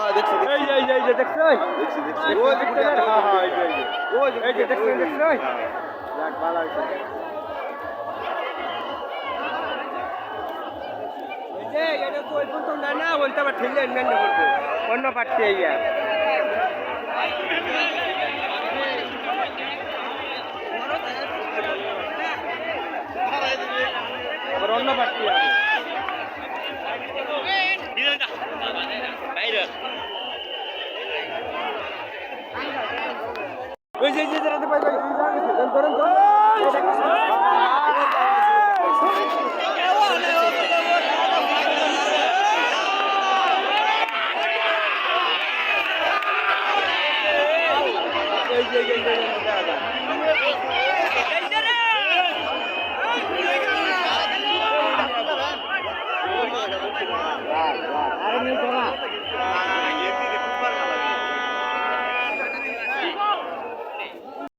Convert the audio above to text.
দেখছি এই যে দেখছো দেখছি ওই দেখছো হ্যাঁ হ্যাঁ এই যে দেখছো যাক ভালো হয়েছে এই যে এটা কই পর্যন্ত না না বলতে আবার ঠিলে নেন না বলতো অন্য পাচ্ছে ইয়া আবার অন্য পাচ্ছে ওই যে রাতে পাই পাই ধরেন এই